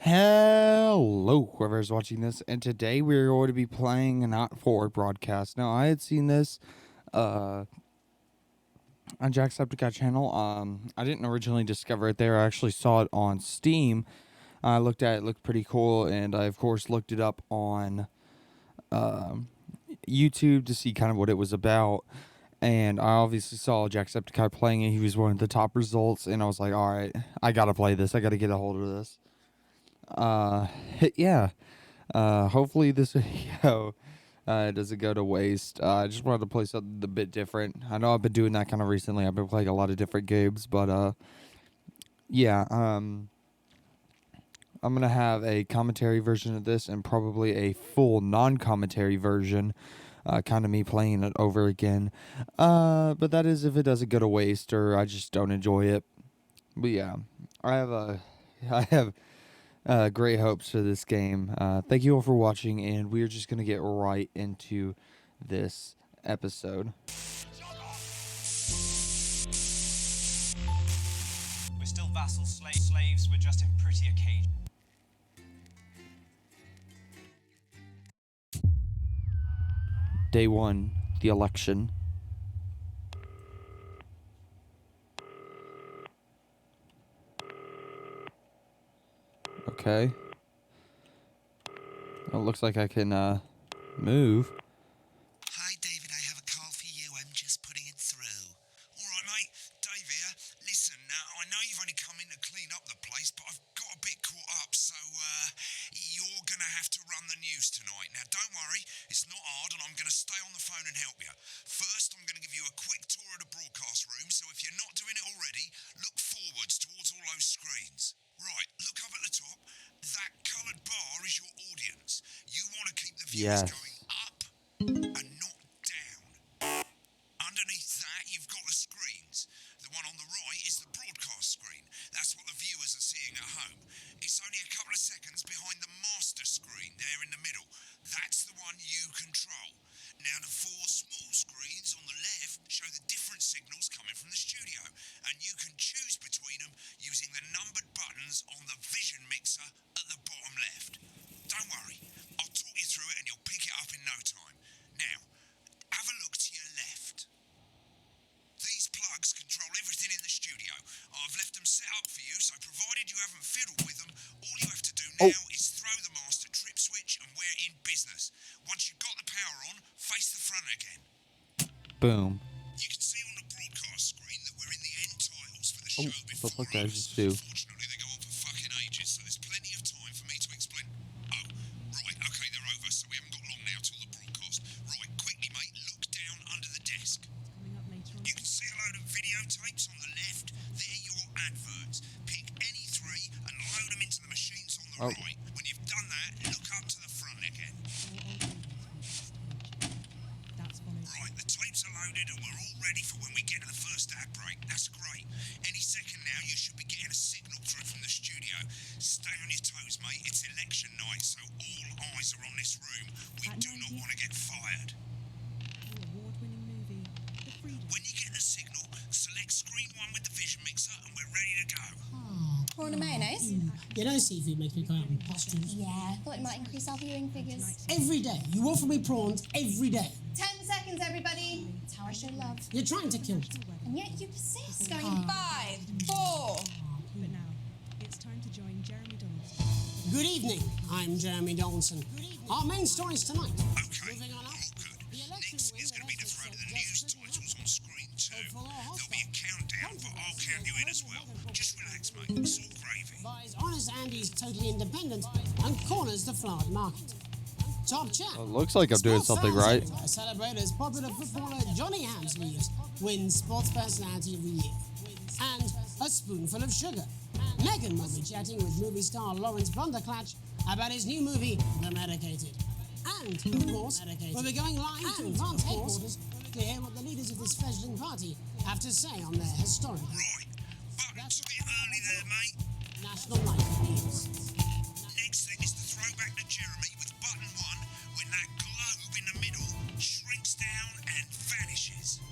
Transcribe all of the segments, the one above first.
Hello, whoever's watching this, and today we're going to be playing Not Forward broadcast. Now, I had seen this on Jacksepticeye channel. I didn't originally discover it there. I actually saw it on Steam. I looked at it, looked pretty cool, and I, of course, looked it up on YouTube to see kind of what it was about. And I obviously saw Jacksepticeye playing it. He was one of the top results, and I was like, all right, I got to play this. I got to get a hold of this. Yeah. Hopefully this video doesn't go to waste. I just wanted to play something a bit different. I know I've been doing that kind of recently. I've been playing a lot of different games, but yeah. I'm gonna have a commentary version of this and probably a full non-commentary version. Kind of me playing it over again. But that is if it doesn't go to waste or I just don't enjoy it. But yeah, I have great hopes for this game. Thank you all for watching, and we're just going to get right into this episode. We're still vassals, slaves, we're just in prettier cage. Day 1, the election. Okay. It looks like I can move. Hi, David, I have a call for you. I'm just putting it through. All right, mate. Dave here. Listen, I know you've only come in to clean up the place, but I've got a bit caught up, so you're going to have to run the news tonight. Now, don't worry. It's not hard, and I'm going to stay on the phone and help you. First, I'm going to give you a quick tour of the broadcast room, so if you're not doing it already, look forwards towards all those screens. Right, look up at the top. That coloured bar is your audience. You want to keep the viewers going up and not down. Underneath that, you've got the screens. The one on the right is the broadcast screen. That's what the viewers are seeing at home. It's only a couple of seconds behind the master screen there in the middle. That's the one you control. Now, the four small screens on the left show the different signals coming from the studio, and you can choose between them using the numbered buttons on the vision mixer at the bottom left. Don't worry, I'll talk you through it and you'll pick it up in no time. Now, have a look to your left. These plugs control everything in the studio. I've left them set up for you, so provided you haven't fiddled with them, all you have to do now is throw the master trip switch and we're in business. Once you've got the power on, face the front again. Boom. You can see on the broadcast screen that we're in the end titles for the show before Stuff like that us. just do. Unfortunately, they go on for fucking ages, so there's plenty of time for me to explain. Oh, right, okay, they're over, so we haven't got long now till the broadcast. Right, quickly, mate, look down under the desk. You can see a load of videotapes on the left. They're your adverts. Pick any three and load them into the machines on the right. When you've done that, look up to the front again. Right, the tapes are loaded and we're all ready for when we get to the first ad break. That's great. Any second now, you should be getting a signal through from the studio. Stay on your toes, mate. It's election night, so all eyes are on this room. We do not want to get fired. When you get the signal, select screen 1 with the vision mixer and we're ready to go. Corn and mayonnaise? You know seafood makes me go out in pustules. Yeah, I thought it might increase our viewing figures. Every day. You offer me prawns every day. 10 seconds, everybody. That's how I show love. You're trying to kill me. And yet you persist. Going in 5, 4. But now, it's time to join Jeremy Donaldson. Good evening. I'm Jeremy Donaldson. Our main stories tonight. Okay, Moving on up. all good. Next is going to be the throw to the news titles on screen 2. There'll be a countdown, but I'll count you in as well. Just relax, mate. It's all gravy. Buys Honest Andy's Totally Independent and corners the Flowered Market. Top chat. Well, it looks like I'm doing Sports something Fans right. Everywhere celebrate as popular footballer Johnny Hamsleeves wins Sports Personality of the Year. And a spoonful of sugar. Megan will be chatting with movie star Lawrence Blunderclatch about his new movie, The Medicated. And, of course, we'll be going live to advance headquarters to hear what the leaders of this fledgling party have to say on their historic Right, buttons a bit early there, mate. National Life News. Next thing is the throwback to Jeremy with button 1 when that globe in the middle shrinks down and vanishes.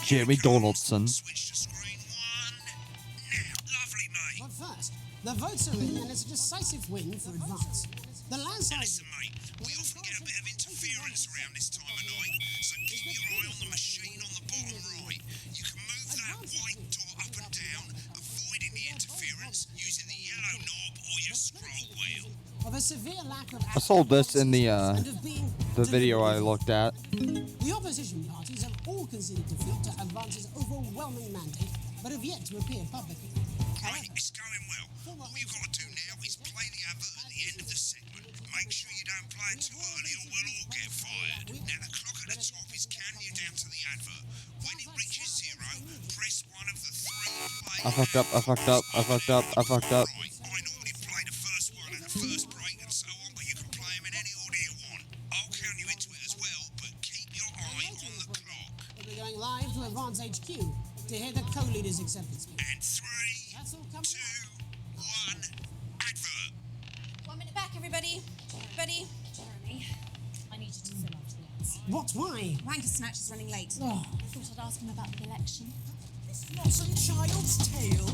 Jeremy Donaldson. Switch to screen 1. Now, lovely, mate. But first, the votes are in and it's a decisive win for Advance. The landslide... Listen, mate, we often get a bit of interference around this time of night, so keep your eye on the machine on the bottom right. You can move that white dot up and down, avoiding the interference using the yellow knob or your scroll wheel. Of a severe lack of... I sold this in the and of being video I deliberately looked at. The opposition parties have all conceded defeat to Advance's overwhelming mandate, but have yet to appear publicly. Right, it's going well. All you've got to do now is play the advert at the end of the segment. Make sure you don't play it too early or we'll all get fired. Now the clock at the top is counting you down to the advert. When it reaches 0, press one of the 3 play. I fucked up. Right, I normally play the first one at the first break and so on, but you can play them in any order you want. I'll count you into it as well, but keep your eye on the clock. We'll be going live to Advance HQ to hear the co-leader's acceptance speech. And 3, That's all coming 2, up. 1, advert. 1 minute back, everybody. Ready? Jeremy, I need you to fill out the ads. What? Why? Wanker Snatch is running late. Oh, I thought I'd ask him about the election. This is not some child's tale.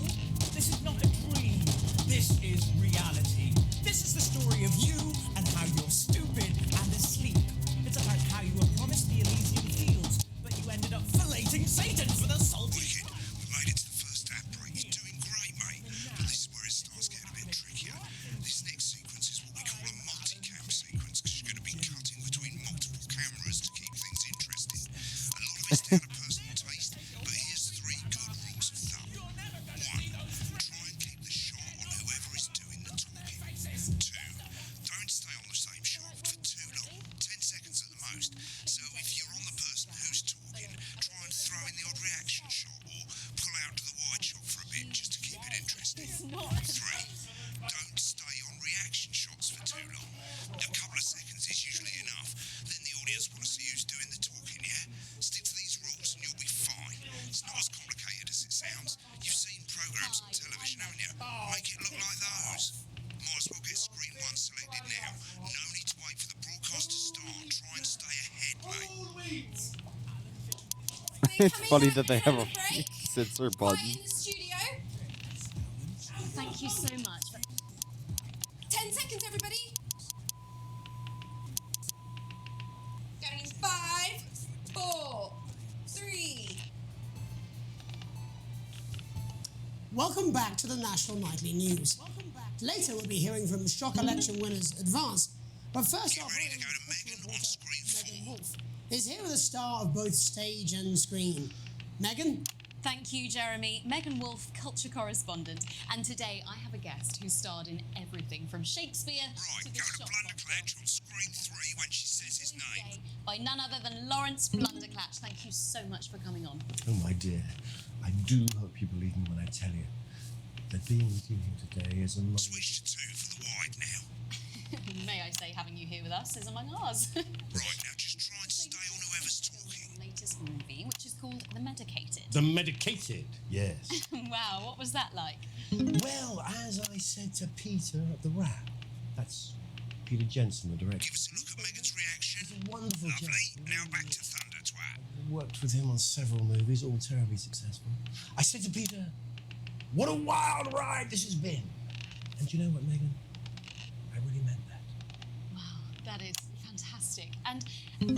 This is not a dream. This is reality. This is the story of you and how you're stupid and asleep. It's about how you were promised the Elysian fields, but you ended up filleting Satan for the salty. Wicked. We made it to the first ad break. You're doing great, mate. But this is where it starts getting a bit trickier. This next sequence is what we call a multi-cam sequence, because you're going to be cutting between multiple cameras to keep things interesting. A lot of it's down to personal taste, but here's 3 good rules of thumb. 1. Try and keep the shot on whoever is doing the talking. 2. Don't stay on the same shot for too long. 10 seconds at the most. So if you're on the person who's talking, try and throw in the odd reaction shot or pull out to the wide shot for a bit just to keep it interesting. 3. Don't stay on reaction shots for too long. A couple of seconds is usually enough. Then the audience want to see who's doing the talking, yeah? Stick to these rules and you'll be fine. It's not as complicated as it sounds. You've seen programs on television, haven't you? Make it look like those. Might as well get screen 1 selected now. No need to wait for the broadcast to start. Try and stay ahead, mate. It's funny that they have a censor Quiet button. in the studio. Thank you so much. 10 seconds, everybody. Going in 5, 4, 3. welcome back to the National Nightly News. Later, we'll be hearing from shock election winners Advance. But first Get off, ready to go to Megan on screen 4. Wolf is here with a star of both stage and screen. Megan? Thank you, Jeremy. Megan Wolf, culture correspondent. And today I have a guest who starred in everything from Shakespeare Right, to go the to shop Blunderclatch on screen 3 when she says his name. by none other than Lawrence Blunderclatch. Thank you so much for coming on. Oh, my dear, I do hope you believe me when I tell you that being with you here today is among... Switch to 2 for the wide now. May I say, having you here with us is among ours. Right, now just try and stay on whoever's talking. Latest movie, which is called The Medicated. The medicated, yes. Wow, what was that like? Well, as I said to Peter at the Wrap, that's Peter Jensen, the director. Give us a look at Megan's reaction. He's a wonderful Lovely. chap. Now back to Thunder Twat. I worked with him on several movies, all terribly successful. I said to Peter, what a wild ride this has been. And do you know what, Megan? I really meant that. Wow, that is fantastic. And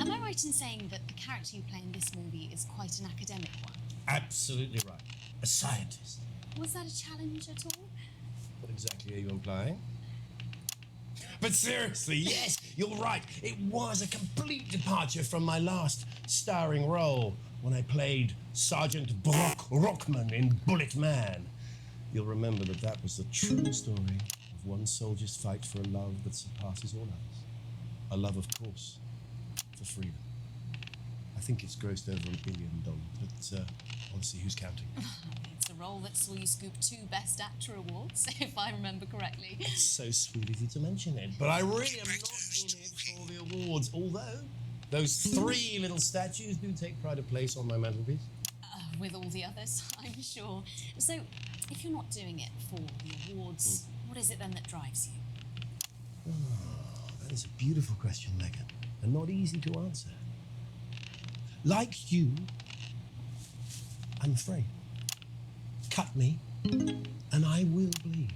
am I right in saying that the character you play in this movie is quite an academic one? Absolutely right. A scientist. Was that a challenge at all? What exactly are you implying? But seriously, yes, you're right. It was a complete departure from my last starring role when I played Sergeant Brock Rockman in Bullet Man. You'll remember that that was the true story of one soldier's fight for a love that surpasses all others. A love, of course, for freedom. I think it's grossed over $1 billion, but honestly, who's counting? It's a role that saw you scoop 2 Best Actor awards, if I remember correctly. It's so sweet of you to mention it, but I really am not in it for the awards, although those 3 little statues do take pride of place on my mantelpiece. With all the others, I'm sure. So, if you're not doing it for the awards, what is it then that drives you? That is a beautiful question, Megan, and not easy to answer. Like you, I'm afraid. Cut me, and I will bleed.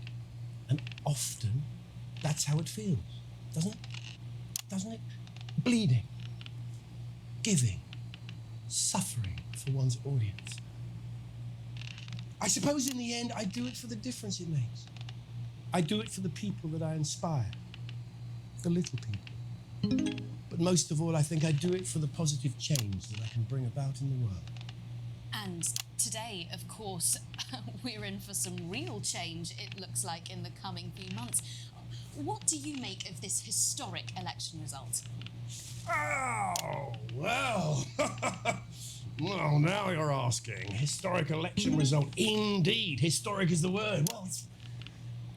And often, that's how it feels, doesn't it? Doesn't it? Bleeding, giving, suffering for one's audience. I suppose in the end, I do it for the difference it makes. I do it for the people that I inspire, the little people. But most of all, I think I do it for the positive change that I can bring about in the world. And today, of course, we're in for some real change, it looks like, in the coming few months. What do you make of this historic election result? Oh, well. Well, now you're asking. Historic election result. Indeed, historic is the word. Well, it's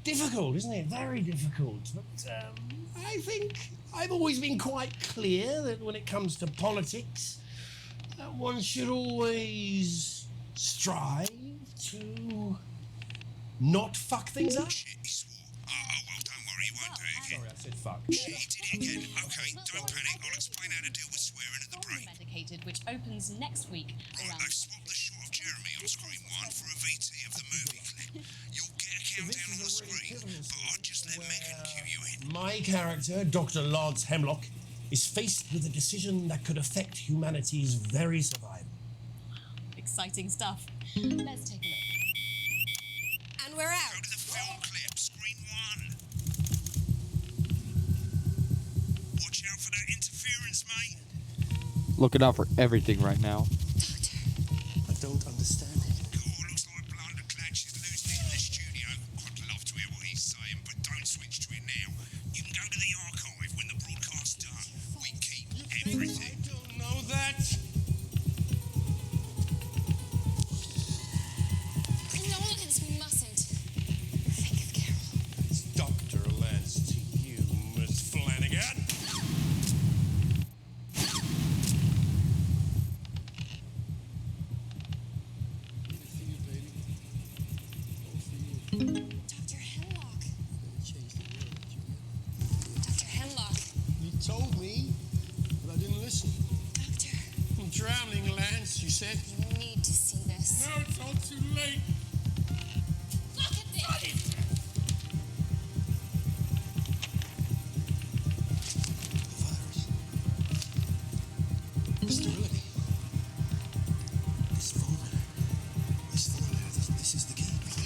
difficult, isn't it? Very difficult. But I think I've always been quite clear that when it comes to politics, that one should always strive to not fuck things up. Shit, he swore. Oh, well, don't worry, he won't do it again. Sorry, I said fuck. Shit, he did it again. Okay, don't panic. I'll explain how to deal with swearing at the break. Medicated, which opens next week. Right, they've swapped the shot of Jeremy on screen 1 for a VT of the movie clip. You'll get a countdown on the screen, but I'd just let Megan cue you in. My character, Dr. Lance Hemlock, is faced with a decision that could affect humanity's very survival. Exciting stuff. Let's take a look. And we're out. Go to the film clip, screen 1. Watch out for that interference, mate. Looking out for everything right now. I don't understand it. Oh, looks like Blunderclatch is losing it in the studio. I'd love to hear what he's saying, but don't switch to it now. You can go to the archive when the broadcast's done. We keep everything. I don't know that. No, Lance, we mustn't. Think of Carol. It's Dr. Lance to you, Miss Flanagan. Dr. Hemlock. Dr. Hemlock. You told me, but I didn't listen. Doctor, I'm drowning, Lance, you said. you need to see this. No, it's all too late. Look at this! Sterility. This formula. This is the key.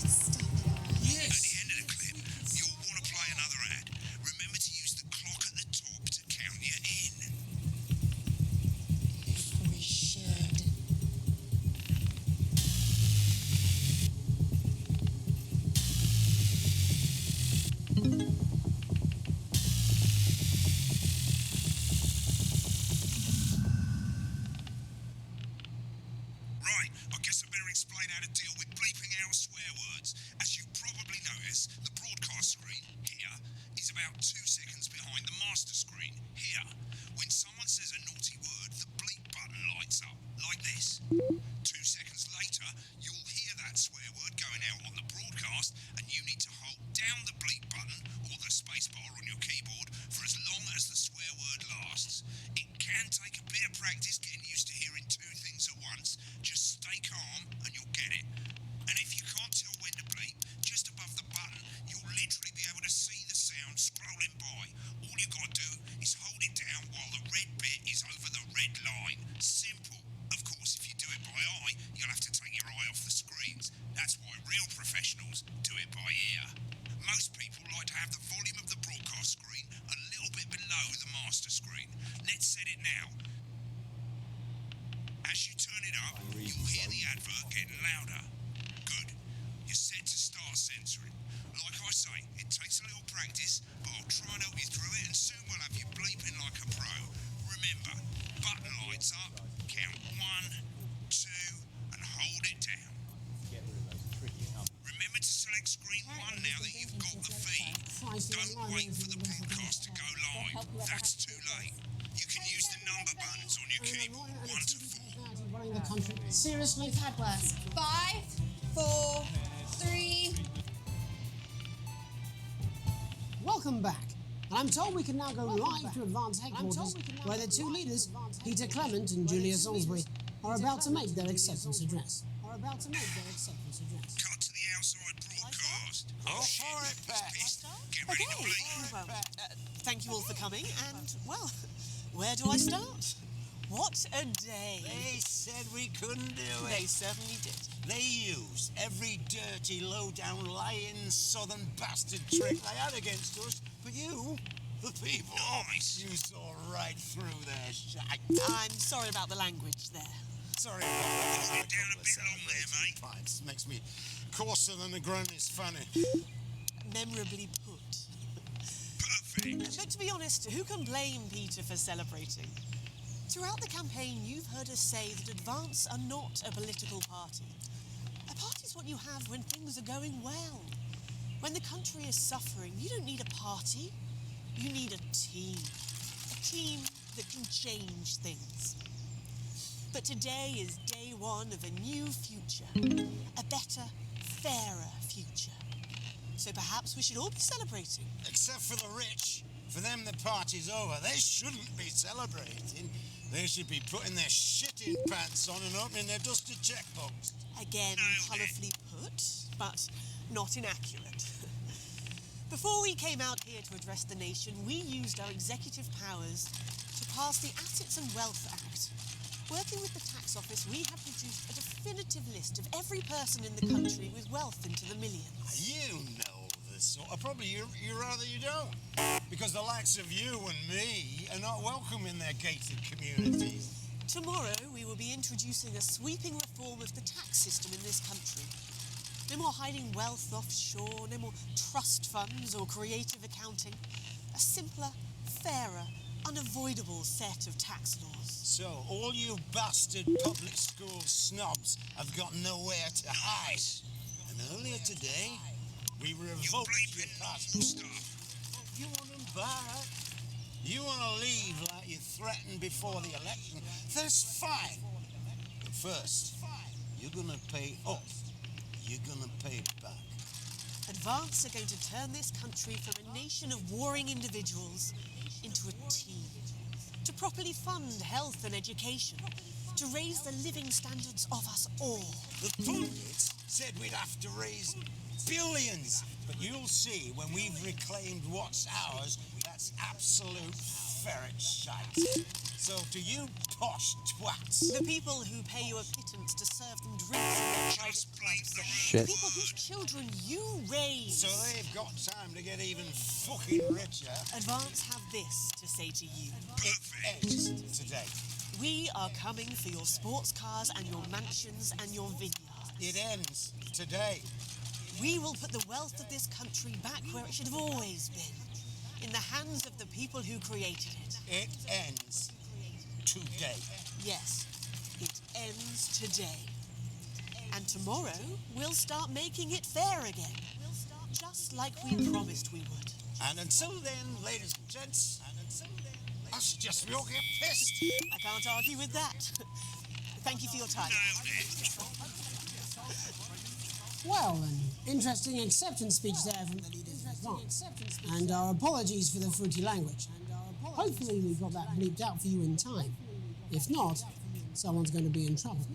Stop it. Yes. At the end of the clip, you'll want to play another ad. Remember to use the clock at the top to count you in. If we should. Right, I guess I better explain how to deal with bleeping out swear words. As you probably noticed, the broadcast screen, here, is about 2 seconds behind the master screen, here. When someone says a naughty word, the bleep button lights up, like this. 2 seconds later, you'll hear that swear word going out on the broadcast, and you need to hold down the bleep button, or the spacebar on your keyboard, for as long as the swear word lasts. It can take a bit of practice getting used to hearing 2 things at once. Just stay calm and you'll get it. And if you can't tell when to bleep, just above the button, you'll literally be able to see the sound scrolling by. All you gotta do is hold it down while the red bit is over the red line. Simple. Of course, if you do it by eye, you'll have to take your eye off the screens. That's why real professionals do it by ear. Most people like to have the volume of the broadcast screen a little bit below the master screen. Let's set it now. As you turn it up, you'll hear the advert getting louder. Good. You're set to start censoring. Like I say, it takes a little practice, but I'll try and help you through it, and soon we'll have you bleeping like a pro. Remember, button lights up, count 1, 2, and hold it down. Remember to select screen 1 now that you've got the feed. Don't wait for the broadcast to go live. That's too late. You can use the number buttons on your keyboard, 1 to 4. Running the country. Seriously? We've had worse. 5, 4, 3. Welcome back. And I'm told we can now go live to Advance Headquarters, where the two leaders, Peter Clement and Julia Salisbury, are about to make their acceptance address. are about to make their acceptance address. Cut to the outside broadcast. Go for it, Pat. Get ready to bleed. Well, thank you all for coming, and, well, where do I start? What a day. They said we couldn't do They it. certainly did. They used every dirty, low-down, lying, southern bastard trick they had against us. But you, the people, Nice. you saw right through their shite. I'm sorry about the language there. Sorry about that. Slow it down a bit long there, mate. Pints makes me coarser than the ground is funny. Memorably put. Perfect. But to be honest, who can blame Peter for celebrating? Throughout the campaign, you've heard us say that Advance are not a political party. A party is what you have when things are going well. When the country is suffering, you don't need a party. You need a team. A team that can change things. But today is day one of a new future. A better, fairer future. So perhaps we should all be celebrating. Except for the rich. For them, the party's over. They shouldn't be celebrating. They should be putting their shitting pants on and opening their dusty checkbooks. Again, colourfully put, but not inaccurate. Before we came out here to address the nation, we used our executive powers to pass the Assets and Wealth Act. Working with the tax office, we have produced a definitive list of every person in the country with wealth into the millions. You know this sort of probably you rather you don't. Because the likes of you and me are not welcome in their gated communities. Tomorrow, we will be introducing a sweeping reform of the tax system in this country. No more hiding wealth offshore, no more trust funds or creative accounting. A simpler, fairer, unavoidable set of tax laws. So all you bastard public school snobs have got nowhere to hide. And earlier today, we revoked your passport. Stuff. You want them back? You want to leave like you threatened before the election? That's fine. But first, you're going to pay up. You're going to pay back. Advance are going to turn this country from a nation of warring individuals into a team. To properly fund health and education. To raise the living standards of us all. The pundits said we'd have to raise billions. But you'll see when we've reclaimed what's ours, that's absolute ferret shite. So to you posh twats, The people who pay you a pittance to serve them drinks in their private clubs. Shit. The people whose children you raise. so they've got time to get even fucking richer. Advance have this to say to you. It ends today. We are coming for your sports cars and your mansions and your vineyards. It ends today. We will put the wealth of this country back where it should have always been. In the hands of the people who created it. It ends today. Yes, it ends today. And tomorrow, we'll start making it fair again. Just like we promised we would. And until then, ladies and gents, I suggest we all get pissed. I can't argue with that. Thank you for your time. Well, an interesting acceptance speech there from the leaders of Advance. And our apologies for the fruity language. Hopefully we got that bleeped out for you in time. If not, someone's going to be in trouble.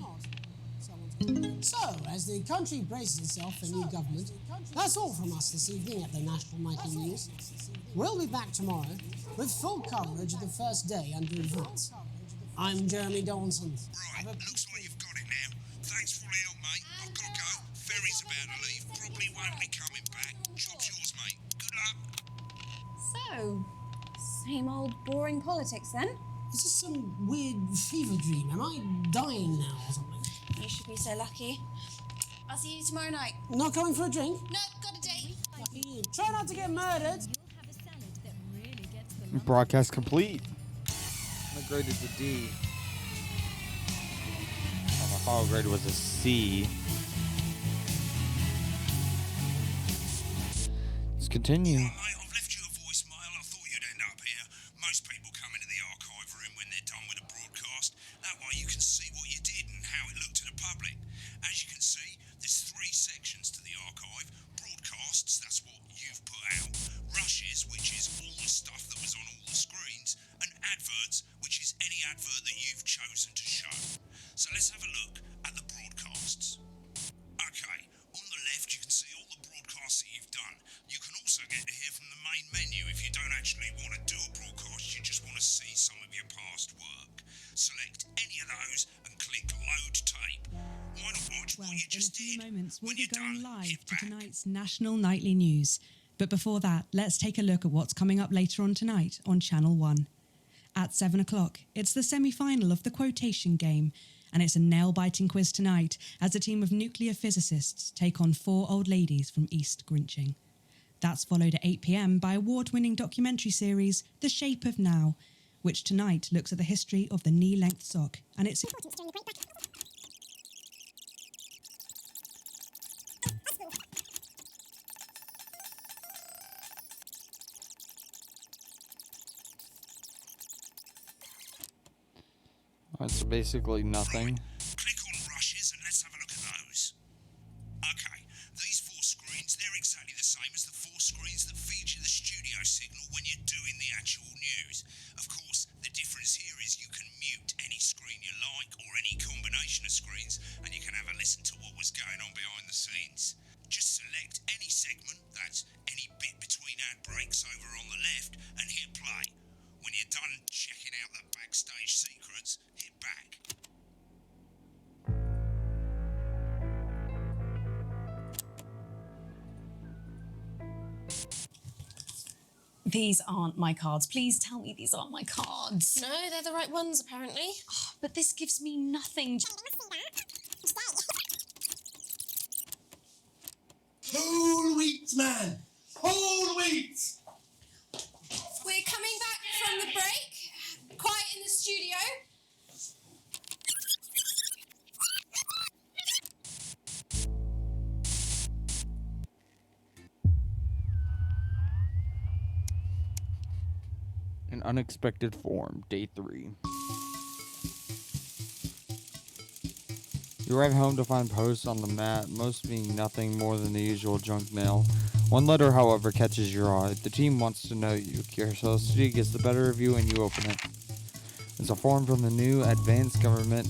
So, as the country braces itself for new government, that's all from us this evening at the National Nightly News. We'll be back tomorrow with full coverage of the first day under Advance. I'm Jeremy Donaldson. Right, looks like you've got it now. Thanks for all the help, mate. I've got to go. Ferry's about to leave. Probably won't be coming back. Job's yours, mate. Good luck. So, same old boring politics then? Is this some weird fever dream? Am I dying now or something? You should be so lucky. I'll see you tomorrow night. Not coming for a drink? No, got a date. Try not to get murdered. Broadcast complete. My grade is a D. Oh, my final grade was a C. Let's continue. Mate, I've left you a voicemail. I thought you'd end up here. Most people come into the archive room when they're done with a broadcast. That way you can see what you did and how it looked to the public. As you can see, there's 3 sections to the archive. Broadcasts, that's what you've put out. Rushes, which is all the stuff that was on all the screens. And adverts, which is any advert that you've chosen to show. So let's have a look at the broadcasts. In a few moments, we'll be going live to tonight's national nightly news. But before that, let's take a look at what's coming up later on tonight on Channel 1. At 7 o'clock, it's the semi-final of the quotation game, and it's a nail-biting quiz tonight as a team of nuclear physicists take on 4 old ladies from East Grinching. That's followed at 8 p.m. by award-winning documentary series The Shape of Now, which tonight looks at the history of the knee-length sock and its importance during the Great Blackout. That's basically nothing. Click on rushes and let's have a look at those. Okay, these 4 screens, they're exactly the same as the 4 screens that feed you the studio signal when you're doing the actual news. Of course, the difference here is you can mute any screen you like or any combination of screens, and you can have a listen to what was going on behind the scenes. Just select any segment, that's any bit between ad breaks over on the left, and hit play. When you're done checking out the backstage secrets, hit back. These aren't my cards. Please tell me these aren't my cards. No, they're the right ones, apparently. Oh, but this gives me nothing. Whole wheat, man! Whole wheat! We're coming back from the break. Quiet in the studio. An unexpected form, day 3. You arrive home to find posts on the mat, most being nothing more than the usual junk mail. One letter, however, catches your eye. The team wants to know you. Curiosity gets the better of you and you open it. It's a form from the new advanced government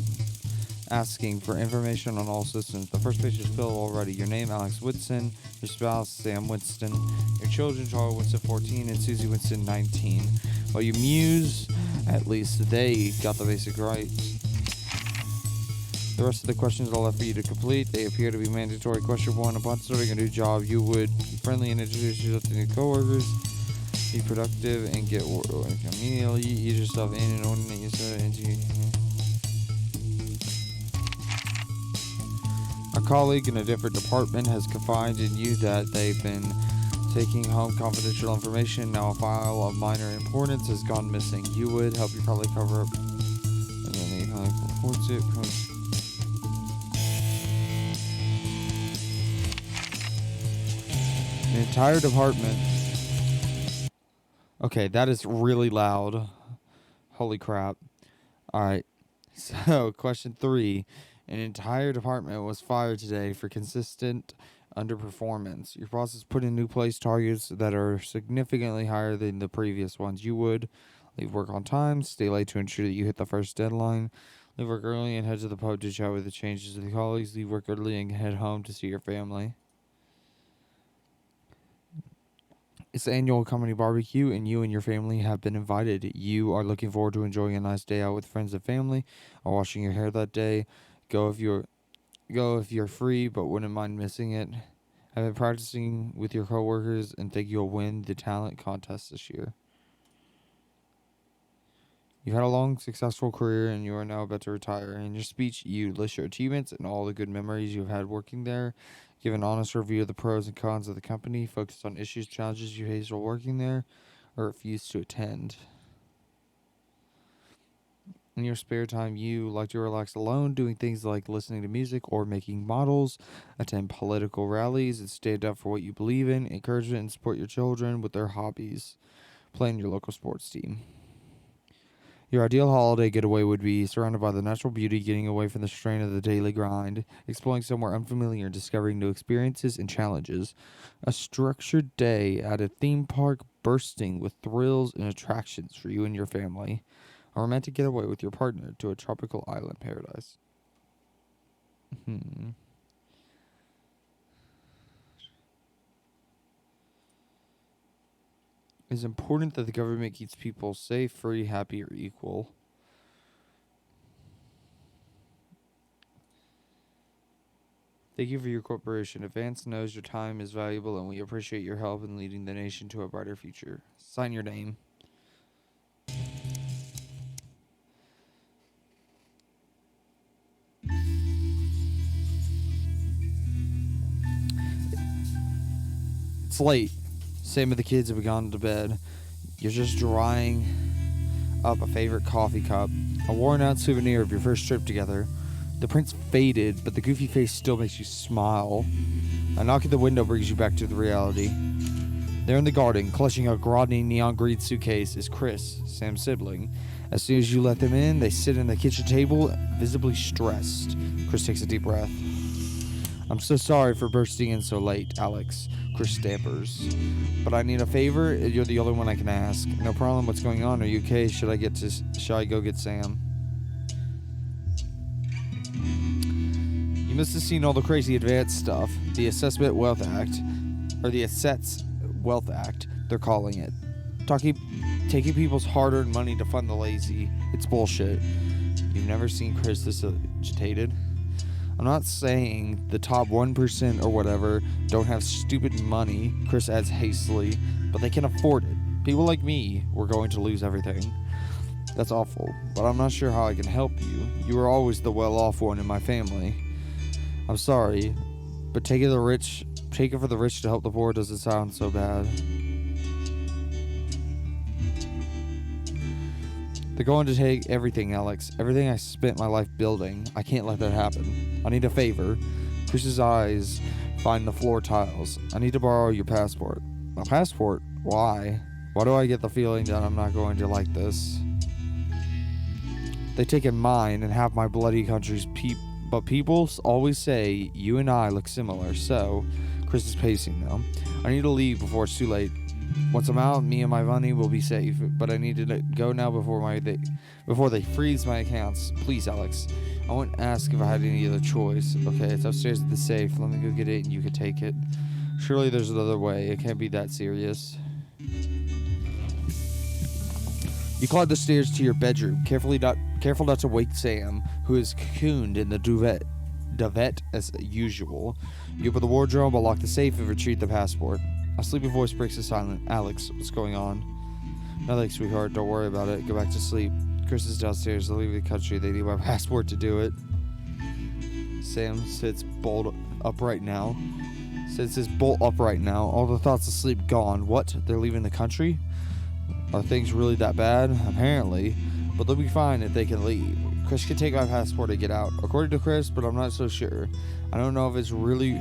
asking for information on all systems. The first page is filled already. Your name, Alex Whitson. Your spouse, Sam Winston. Your children, Charlie Winston, 14, and Susie Winston, 19. While you muse, at least they got the basic right. The rest of the questions are left for you to complete. They appear to be mandatory. Question 1. Upon starting a new job, you would be friendly and introduce yourself to new coworkers. Be productive and get work immediately. Ease yourself in and orient yourself into. A colleague in a different department has confided in you that they've been taking home confidential information. Now a file of minor importance has gone missing. You would help you probably cover up. And then he reports it. An entire department. Okay, that is really loud. Holy crap. Alright. So, question 3. An entire department was fired today for consistent underperformance. Your boss has put in new place targets that are significantly higher than the previous ones. You would leave work on time, stay late to ensure that you hit the first deadline, leave work early and head to the pub to chat with the changes of the colleagues, leave work early and head home to see your family. It's the annual company barbecue, and you and your family have been invited. You are looking forward to enjoying a nice day out with friends and family, or washing your hair that day. Go if you're free, but wouldn't mind missing it. I've been practicing with your coworkers and think you'll win the talent contest this year. You've had a long, successful career, and you are now about to retire. In your speech, you list your achievements and all the good memories you've had working there. Give an honest review of the pros and cons of the company. Focus on issues, challenges you faced while working there, or refuse to attend. In your spare time, you like to relax alone, doing things like listening to music or making models, attend political rallies, and stand up for what you believe in. Encourage and support your children with their hobbies. Play in your local sports team. Your ideal holiday getaway would be surrounded by the natural beauty, getting away from the strain of the daily grind, exploring somewhere unfamiliar, discovering new experiences and challenges. A structured day at a theme park bursting with thrills and attractions for you and your family. A romantic getaway with your partner to a tropical island paradise. It's important that the government keeps people safe, free, happy, or equal. Thank you for your cooperation. Advance knows your time is valuable, and we appreciate your help in leading the nation to a brighter future. Sign your name. It's late. Same with the kids have gone to bed. You're just drying up a favorite coffee cup, a worn-out souvenir of your first trip together. The print's faded, but the goofy face still makes you smile. A knock at the window brings you back to the reality. There in the garden, clutching a groggy neon green suitcase, is Chris, Sam's sibling. As soon as you let them in, they sit in the kitchen table, visibly stressed. Chris takes a deep breath. I'm so sorry for bursting in so late, Alex. Chris stammers. But I need a favor. You're the only one I can ask. No problem. What's going on? Are you okay? Should I go get Sam? You must have seen all the crazy advanced stuff. The Assessment Wealth Act, or the Assets Wealth Act, they're calling it. Taking people's hard-earned money to fund the lazy. It's bullshit. You've never seen Chris this agitated? I'm not saying the top 1% or whatever don't have stupid money, Chris adds hastily, but they can afford it. People like me, we're going to lose everything. That's awful, but I'm not sure how I can help you. You were always the well-off one in my family. I'm sorry, but take it for the rich to help the poor doesn't sound so bad. They're going to take everything, Alex. Everything I spent my life building. I can't let that happen. I need a favor. Chris's eyes find the floor tiles. I need to borrow your passport. My passport? Why? Why do I get the feeling that I'm not going to like this? They taken mine and half my bloody country's but people always say you and I look similar, so Chris is pacing now. I need to leave before it's too late. Once I'm out, me and my money will be safe, but I need to go now before they freeze my accounts. Please, Alex. I won't ask if I had any other choice. Okay, it's upstairs at the safe. Let me go get it and you can take it. Surely there's another way. It can't be that serious. You climb the stairs to your bedroom, careful not to wake Sam, who is cocooned in the duvet as usual. You open the wardrobe, unlock the safe, and retrieve the passport. A sleepy voice breaks the silence. Alex, what's going on? Nothing, sweetheart. Don't worry about it. Go back to sleep. Chris is downstairs. They'll leave the country. They need my passport to do it. Sam sits bolt upright now. All the thoughts of sleep gone. What? They're leaving the country? Are things really that bad? Apparently. But they'll be fine if they can leave. Chris can take my passport and get out. According to Chris, but I'm not so sure. I don't know if I really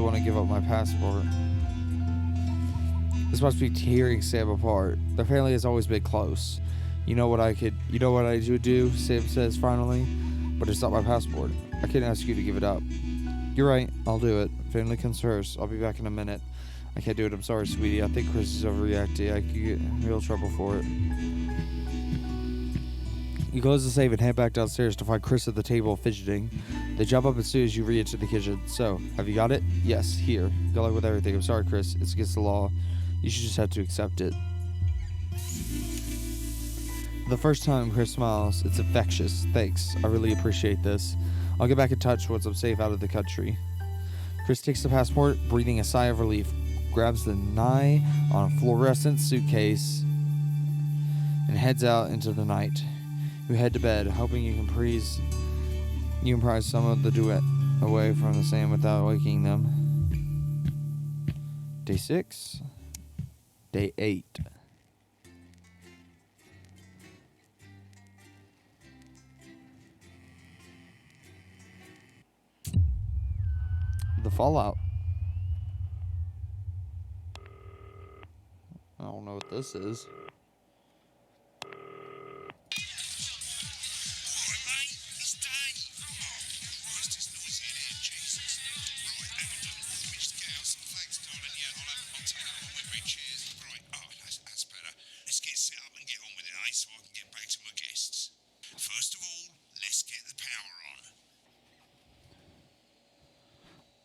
want to give up my passport. This must be tearing Sam apart. Their family has always been close. You know what I would do, Sam says finally. But it's not my passport. I can't ask you to give it up. You're right, I'll do it. Family comes first. I'll be back in a minute. I can't do it, I'm sorry, sweetie. I think Chris is overreacting. I could get in real trouble for it. You close the safe and head back downstairs to find Chris at the table fidgeting. They jump up as soon as you re-enter the kitchen. So, have you got it? Yes, here. Good luck with everything. I'm sorry, Chris. It's against the law. You should just have to accept it. The first time Chris smiles, it's infectious. Thanks. I really appreciate this. I'll get back in touch once I'm safe out of the country. Chris takes the passport, breathing a sigh of relief, grabs the nigh on a fluorescent suitcase, and heads out into the night. You head to bed, hoping you can prize some of the duet away from the sand without waking them. Day 6. Day 8. The Fallout. I don't know what this is.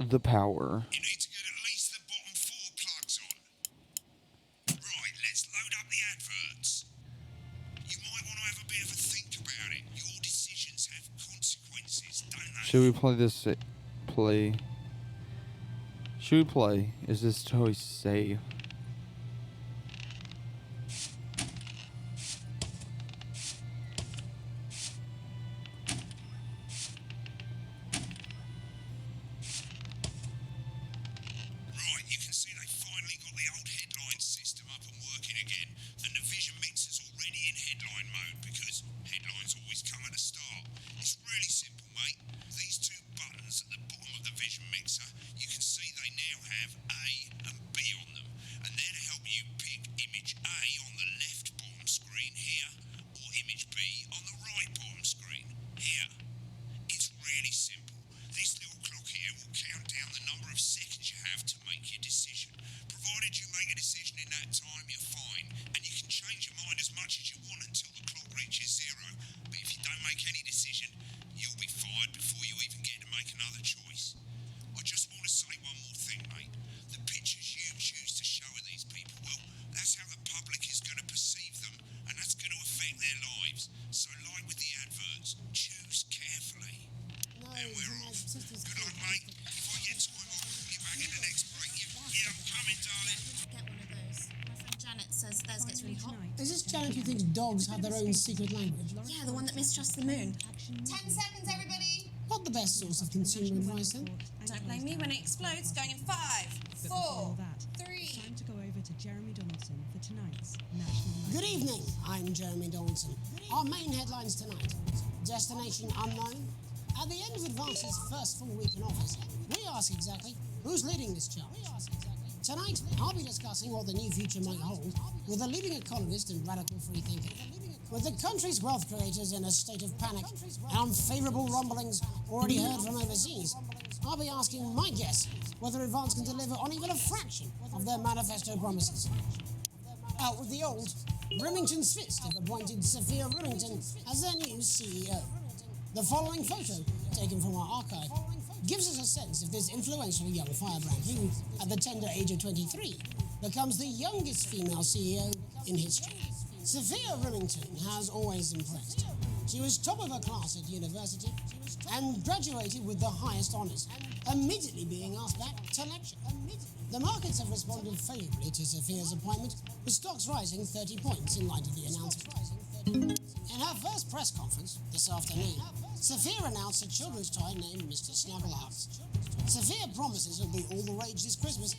The power. You need to get at least the bottom 4 plugs on. Right, let's load up the adverts. You might want to have a bit of a think about it. Your decisions have consequences, don't they? Should we play this? Should we play? Is this choice safe? Right, you can see they finally got the old headline system up and working again, and the vision mixer's already in headline mode because headlines always come at the start. It's really simple, mate. These two buttons at the bottom of the vision mixer, you can see they now have A and B on them, and they're to help you pick image A on the left bottom screen here, or image B on the right bottom screen here. It's really simple. This little clock here will count down the number of seconds you have to make your decision. Provided you make a decision in that time, you're fine, and you can change your mind as much as you want until the clock reaches zero. But if you don't make any decision, you'll be fired before you even get to make another choice. I just want to say one more thing, mate. The pictures you choose to show of these people, well, that's how the public is going to perceive them, and that's going to affect their lives. So like with the adverts, choose carefully. And we're off. Good luck, mate. If I get time, I'll call you back in the next break. Yeah, I'm coming, darling. Get one of those. My friend Janet says theirs gets really hot. Is this Janet who thinks dogs have their own secret language? Yeah, the one that mistrusts the moon. 10 seconds, everybody. Not the best source of consumer advice, then. Don't blame me when it explodes. Going in 5, 4, 3. Time to go over to Jeremy Donaldson for tonight's National Night. Good evening, I'm Jeremy Donaldson. Our main headlines tonight. Destination unknown. At the end of Advance's first full week in office, we ask exactly who's leading this charge. Tonight, I'll be discussing what the new future might hold with a leading economist and radical free thinker. With the country's wealth creators in a state of panic and unfavourable rumblings already heard from overseas, I'll be asking my guess whether Advance can deliver on even a fraction of their manifesto promises. Out with the old, Remington's Fist have appointed Sophia Remington as their new CEO. The following photo, taken from our archive, gives us a sense of this influential young firebrand who, at the tender age of 23, becomes the youngest female CEO in history. Sophia Remington has always impressed. She was top of her class at university and graduated with the highest honours, immediately being asked back to lecture. The markets have responded favourably to Sophia's appointment, with stocks rising 30 points in light of the announcement. In her first press conference this afternoon, Sophia announced a children's toy named Mr. Snagglehouse. Sophia promises it'll be all the rage this Christmas,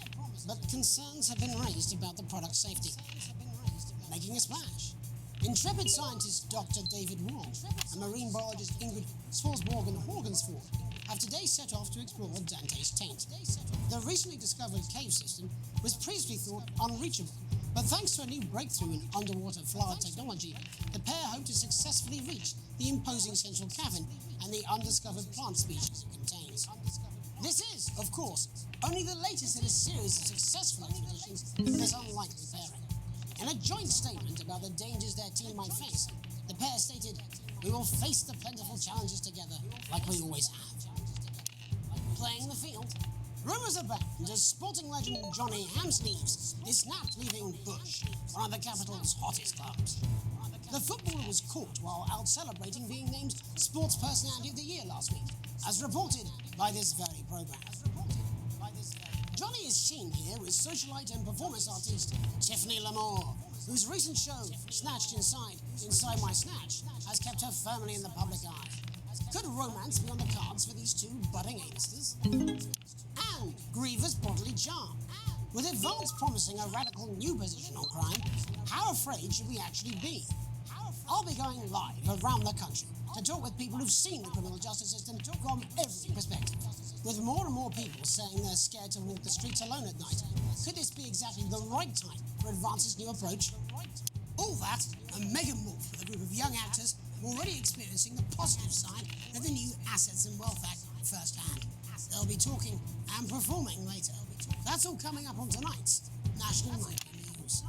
but concerns have been raised about the product's safety. Making a splash, intrepid scientist Dr. David Wong and marine biologist Ingrid Swarsborgen-Horgensford have today set off to explore Dante's taint. The recently discovered cave system was previously thought unreachable, but thanks to a new breakthrough in underwater flower technology, the pair hope to successfully reach the imposing central cavern and the undiscovered plant species it contains. This is, of course, only the latest in a series of successful expeditions of this unlikely pairing. In a joint statement about the dangers their team might face, the pair stated, "We will face the plentiful challenges together like we always have." Playing the field, rumours abound as sporting legend Johnny Hamsleeves is snapped leaving Bush, one of the capital's hottest clubs. The footballer was caught while out celebrating being named Sports Personality of the Year last week, as reported by this very programme. Johnny is seen here with socialite and performance artist Tiffany Lamore, whose recent show, Snatched Inside My Snatch, has kept her firmly in the public eye. Could romance be on the cards for these two budding A-listers? And grievous bodily charm. With Advance promising a radical new position on crime, how afraid should we actually be? I'll be going live around the country to talk with people who've seen the criminal justice system from every perspective. With more and more people saying they're scared to walk the streets alone at night, could this be exactly the right time for Advance's new approach? All that and mega more for a group of young actors already experiencing the positive side of the new Assets and Wealth Act firsthand. They'll be talking and performing later. That's all coming up on tonight's National Nightly News.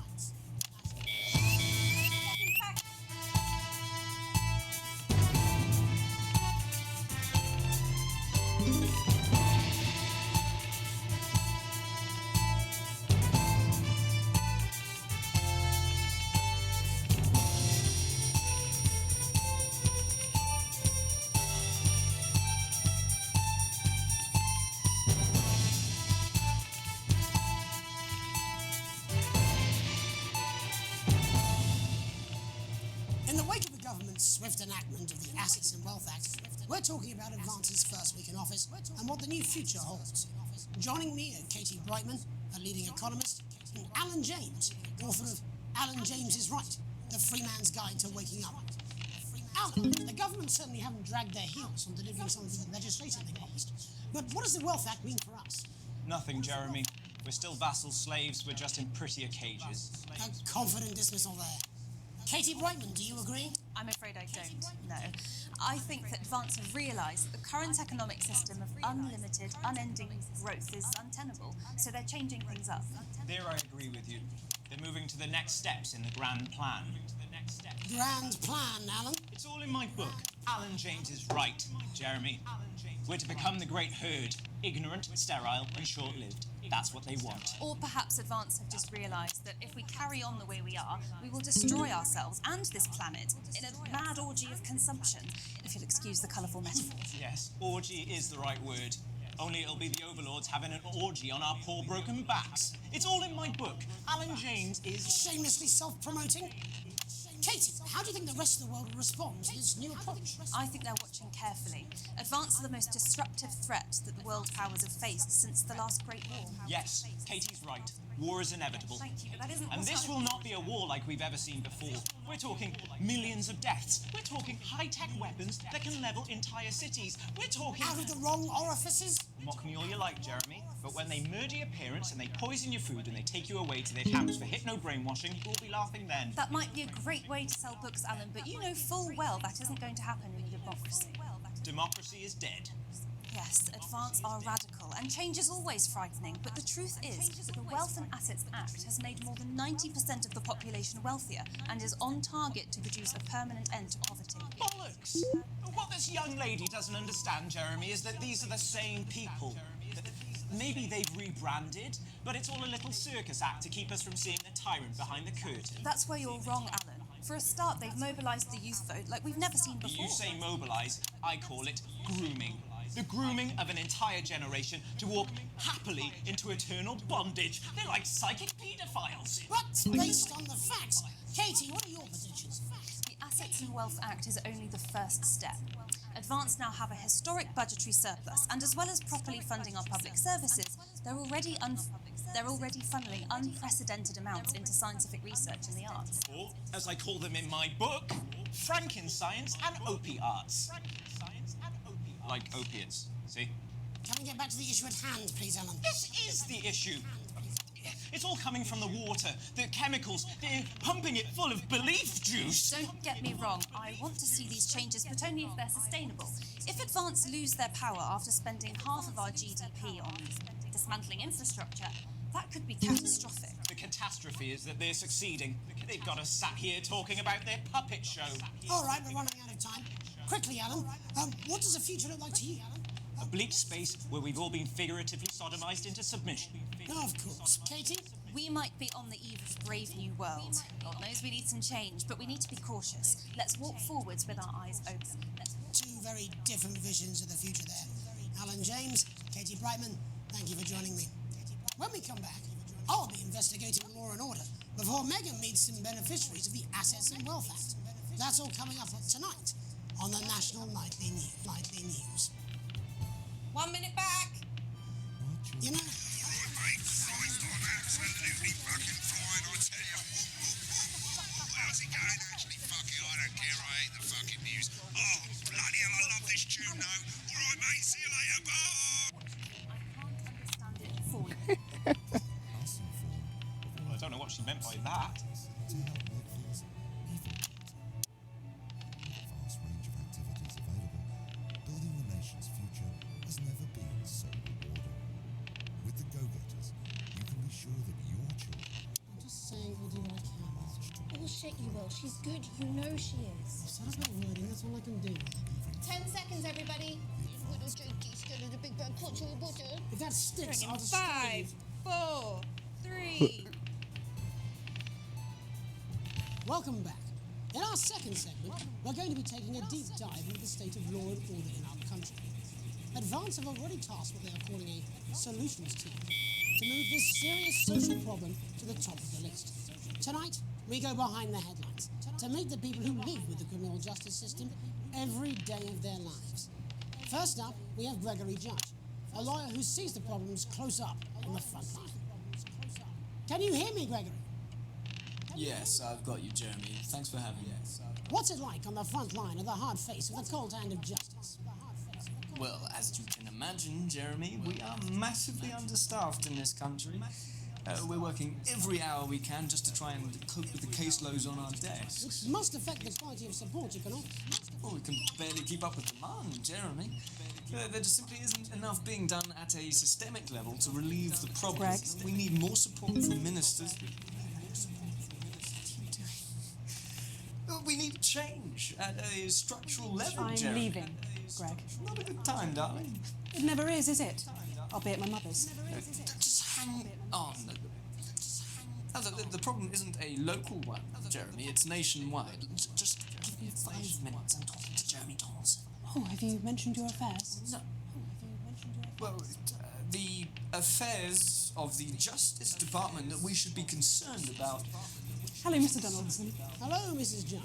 and swift enactment of the Assets and Wealth Act, we're talking about Advance's first week in office and what the new future holds. Joining me are Katie Brightman, a leading economist, and Alan James, author of Alan James is Right, The Free Man's Guide to Waking Up. Alan, the government certainly haven't dragged their heels on delivering some of the legislation they promised. But what does the Wealth Act mean for us? Nothing, Jeremy. We're still vassal slaves, we're just in prettier cages. A confident dismissal there. Katie Brightman, do you agree? I'm afraid I don't, no. I think that Advance have realised that the current economic system of unlimited, unending growth is untenable, so they're changing things up. There I agree with you. They're moving to the next steps in the grand plan. Grand plan, Alan? It's all in my book. Alan James is right, Jeremy. We're to become the great herd, ignorant, sterile, and short-lived. That's what they want. Or perhaps Advance have just realised that if we carry on the way we are, we will destroy ourselves and this planet in a mad orgy of consumption, if you'll excuse the colourful metaphor. Yes, orgy is the right word. Only it'll be the overlords having an orgy on our poor broken backs. It's all in my book. Alan James is... Shamelessly self-promoting? Katie, how do you think the rest of the world will respond to this new approach? I think they're watching carefully. Advance are the most disruptive threat that the world powers have faced since the last Great War. Yes, Katie's right. War is inevitable. Thank you, but that isn't And this will not be a war like we've ever seen before. We're talking millions of deaths. We're talking high-tech weapons that can level entire cities. We're talking... Out of the wrong orifices? Mock me all you like, Jeremy, but when they murder your parents and they poison your food and they take you away to their camps for hypno-brainwashing, we'll be laughing then. That might be a great way to sell books, Alan, but you know full well that isn't going to happen in a democracy. Democracy is dead. Yes, Advance are radical, and change is always frightening, but the truth is that the Wealth and Assets Act has made more than 90% of the population wealthier and is on target to produce a permanent end to poverty. Bollocks! What this young lady doesn't understand, Jeremy, is that these are the same people. Maybe they've rebranded, but it's all a little circus act to keep us from seeing the tyrant behind the curtain. That's where you're wrong, Alan. For a start, they've mobilised the youth vote like we've never seen before. You say mobilise, I call it grooming. The grooming of an entire generation to walk happily into eternal bondage. They're like psychic paedophiles. But based on the facts, Katie, what are your positions? The Assets and Wealth Act is only the first step. Advance now have a historic budgetary surplus, and as well as properly funding our public services, they're already funneling unprecedented amounts into scientific research in the arts. Or, as I call them in my book, Frankenscience and opiarts. Like opiates, see? Can we get back to the issue at hand, please, Alan? This is the issue. It's all coming from the water, the chemicals, they're pumping it full of belief juice. Don't get me wrong, I want to see these changes, but only if they're sustainable. If Advance lose their power after spending half of our GDP on dismantling infrastructure, that could be catastrophic. The catastrophe is that they're succeeding. They've got us sat here talking about their puppet show. All right, we're running out of time. Quickly, Alan, what does the future look like to you? A bleak space where we've all been figuratively sodomized into submission. No, of course. Katie? We might be on the eve of a brave new world. God knows we need some change, but we need to be cautious. Let's walk forwards with our eyes open. Two very different visions of the future there. Alan James, Katie Brightman, thank you for joining me. When we come back, I'll be investigating Law and Order before Megan meets some beneficiaries of the Assets and Wealth Act. That's all coming up tonight on the National Nightly News. 1 minute back. You know... Absolutely fucking fine, I tell you. How's it going? Actually, fuck it, I don't care. I hate the fucking news. Oh, bloody hell, I love this tune, though. All right, mate, see you later, bye. Well, I don't know what she meant by that. Bullshit, you will. She's good. You know she is. Sounds about wording. That's all I can do. 10 seconds, everybody. If that sticks, I'll just... 5, 4, 3. Welcome back. In our second segment, we're going to be taking a deep dive into the state of law and order in our country. Advance have already tasked what they are calling a solutions team to move this serious social problem to the top of the list. Tonight, we go behind the headlines to meet the people who live with the criminal justice system every day of their lives. First up, we have Gregory Judge, a lawyer who sees the problems close up on the front line. Can you hear me, Gregory? Yes, I've got you, Jeremy. Thanks for having me. What's it like on the front line of the hard face of the cold hand of justice? Well, as you can imagine, Jeremy, we are massively understaffed in this country. We're working every hour we can just to try and cope with the caseloads on our desks. Which must affect the quality of support you can offer. Well, we can barely keep up with demand, Jeremy. There just simply isn't enough being done at a systemic level to relieve the problems. Greg? We need more support from ministers. We need change at a structural level, I'm Jeremy. leaving, Greg. Not a good time, darling. It never is it? I'll be at my mother's. Just hang on. The problem isn't a local one, Jeremy. It's nationwide. Just give me 5 minutes. I'm talking to Jeremy Donaldson. Oh, have you mentioned your affairs? No. Well, the affairs of the Justice Department that we should be concerned about. Hello, Mr. Donaldson. Hello, Mrs. Judge.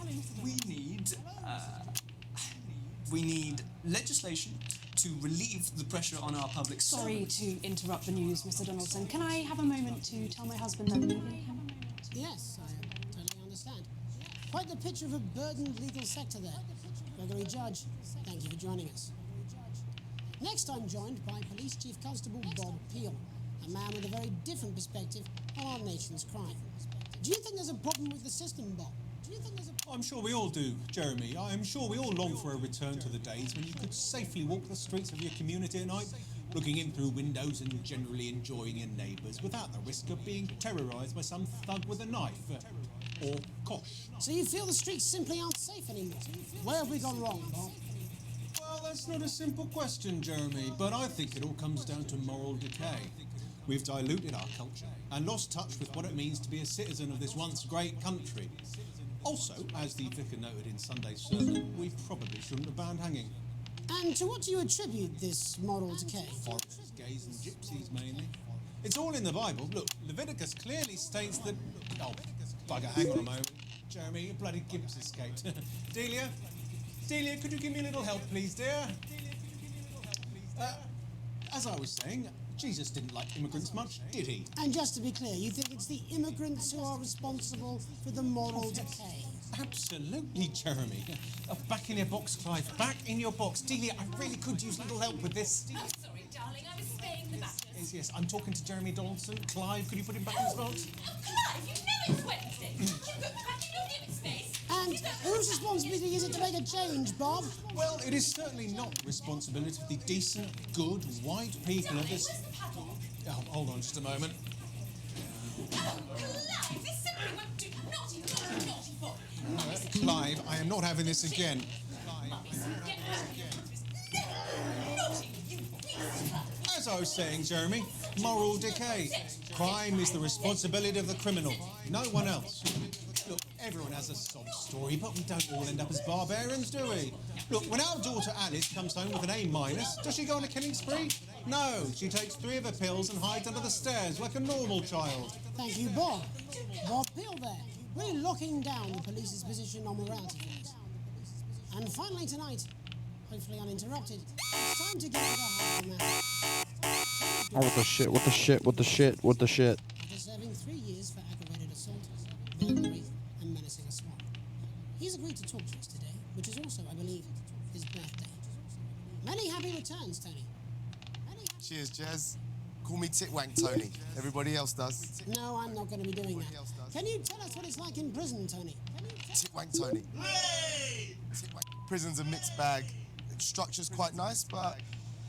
We need legislation to relieve the pressure on our public Sorry servants. to interrupt the news, Mr. Donaldson. Can I have a moment to tell my husband I'm leaving him? Yes, I totally understand. Quite the picture of a burdened legal sector there. Gregory Judge, thank you for joining us. Next, I'm joined by Police Chief Constable Bob Peel, a man with a very different perspective on our nation's crime. Do you think there's a problem with the system, Bob? I'm sure we all do, Jeremy. I am sure we all long for a return to the days when you could safely walk the streets of your community at night, looking in through windows and generally enjoying your neighbours without the risk of being terrorised by some thug with a knife. Or kosh. So you feel the streets simply aren't safe anymore? Where have we gone wrong, Bob? Well, that's not a simple question, Jeremy, but I think it all comes down to moral decay. We've diluted our culture and lost touch with what it means to be a citizen of this once great country. Also, as the vicar noted in Sunday's sermon, we probably shouldn't have banned hanging. And to what do you attribute this moral decay? Foreigners, gays and gypsies mainly. It's all in the Bible. Look, Leviticus clearly states that... Oh, bugger, hang on a moment. Jeremy, your bloody gimp's escaped. Delia? Delia, could you give me a little help, please, dear? As I was saying, Jesus didn't like immigrants much, did he? And just to be clear, you think it's the immigrants who are responsible for the moral decay? Absolutely, Jeremy. Back in your box, Clive. Back in your box. Delia, I really could use a little help with this. I'm sorry, darling. I was staying the matters. Yes, I'm talking to Jeremy Donaldson. Clive, could you put him back in his box? Oh, Clive, you know it's Wednesday. You put me back in your living space. And whose responsibility is it to make a change, Bob? Well, it is certainly not the responsibility of the decent, good, white people of this... Oh, hold on just a moment. Oh, Clive, this simply won't do. Naughty, naughty, naughty boy. Clive, I am not having this again. As I was saying, Jeremy, moral decay. Crime is the responsibility of the criminal, no one else. Look, everyone has a sob story, but we don't all end up as barbarians, do we? Look, when our daughter Alice comes home with an A-, does she go on a killing spree? No, she takes 3 of her pills and hides under the stairs like a normal child. Thank you, Bob. Bob Peel there, really locking down the police's position on morality things. And finally tonight, hopefully uninterrupted, it's time to get to the heart of the matter. Oh, what the shit, what the shit, what the shit, what the shit. After serving 3 years for aggravated assault, burglary, and menacing a swamp. He's agreed to talk to us today, which is also, I believe, his birthday. Many happy returns, Tony. Cheers, Jez. Call me Titwank Tony. Everybody else does. No, I'm not going to be doing that. Can you tell us what it's like in prison, Tony? Titwank Tony. Titwank. Prison's a mixed bag. The structure's quite nice, but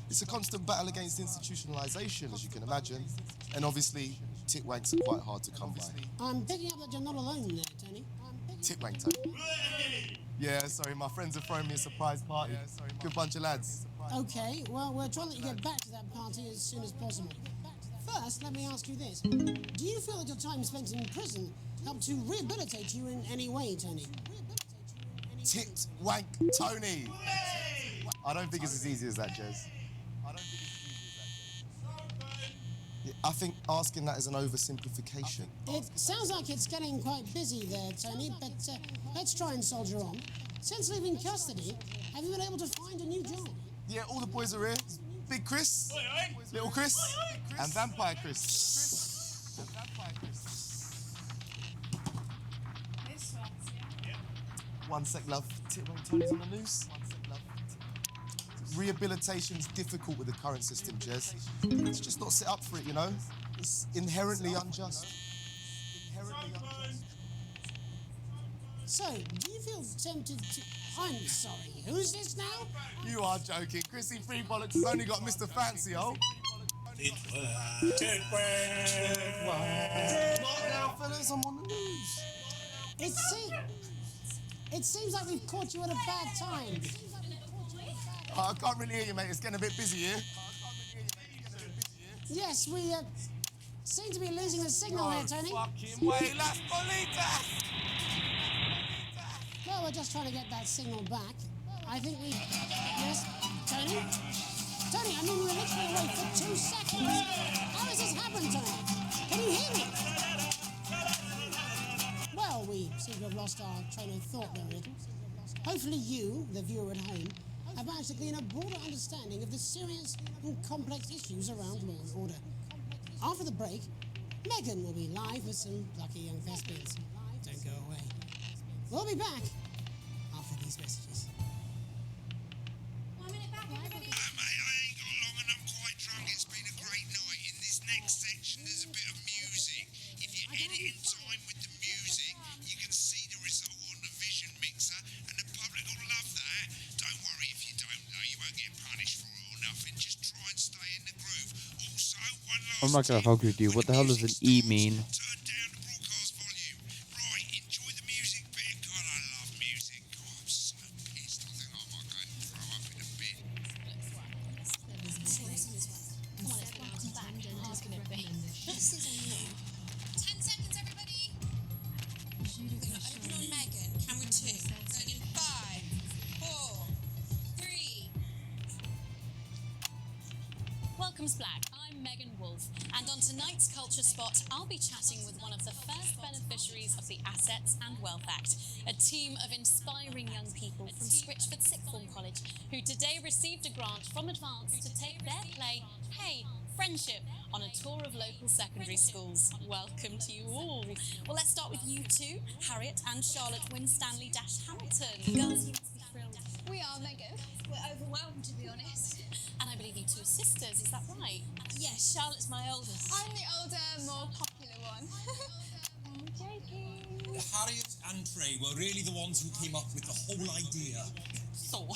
it's a constant battle against institutionalisation, as you can imagine. And obviously, Titwanks are quite hard to come by. I'm picking up that you're not alone there, Tony. Titwank Tony. Yeah, sorry, my friends are throwing me a surprise party. Good bunch of lads. Okay, well, we're trying to let you get back to that party as soon as possible. First, let me ask you this. Do you feel that your time spent in prison helped to rehabilitate you in any way, Tony? Titwank Tony. I don't think it's as easy as that, Jez. I think asking that is an oversimplification. It sounds like it's getting quite busy there, Tony, but let's try and soldier on. Since leaving custody, have you been able to find a new job? Yeah, all the boys are here. Big Chris, Little Chris, and Vampire Chris. One sec, love. Tony's on the loose. Rehabilitation's difficult with the current system, Jez. It's just not set up for it, you know? It's inherently unjust. So, do you feel tempted to... I'm sorry, who's this now? You are joking. Chrissy Free Bollocks has only got Mr. Fancy, oh. It worked. What now, fellas? I'm on the news. It seems like we've caught you at a bad time. I can't really hear you, mate. It's getting a bit busy here. Yes, we seem to be losing the signal here, Tony. Fucking way, Las Bolitas! Well, we're just trying to get that signal back. I think we... Yes, Tony? Tony, I mean, we were literally away for 2 seconds. How has this happened, Tony? Can you hear me? Well, we seem to have lost our train of thought there a little. Hopefully you, the viewer at home, have managed to glean a broader understanding of the serious and complex issues around law and order. After the break, Megan will be live with some lucky young thespians. Don't go away. We'll be back after these messages. 1 minute back, everybody. Mate, I ain't got long and I'm quite drunk. It's been a great night. In this next section, there's a bit of music. If you edit in time with the music, you can see the result on the vision mixer, and the public will love that. Don't worry if you don't, though. You won't get punished for it or nothing. Just try and stay in the groove. Also, one last I'm not gonna fuck with you. What the hell does an E mean? turn down the broadcast volume. Right, enjoy the music bit. God, I love music. God, I'm so pissed. I think I might go and throw up in a bit. This is on you. 10 seconds, everybody. Open on Megan. Camera 2. Going in 5, 4, 3. Welcome, Black. I'm Megan Wolf, and on tonight's Culture Spot, I'll be chatting with one of the first beneficiaries of the Assets and Wealth Act, a team of inspiring young people from Scritchford Sixth Form College, who today received a grant from Advance to take their play, Hey, Friendship, on a tour of local secondary schools. Welcome to you all. Well, let's start with you two, Harriet and Charlotte Winstanley-Hamilton. Girls, you must be thrilled. We are, Megan. We're overwhelmed, to be honest. And I believe you two are sisters, is that right? Yes, Charlotte's my oldest. I'm the older, more popular one. I'm joking. Harriet and Trey were really the ones who came up with the whole idea. So,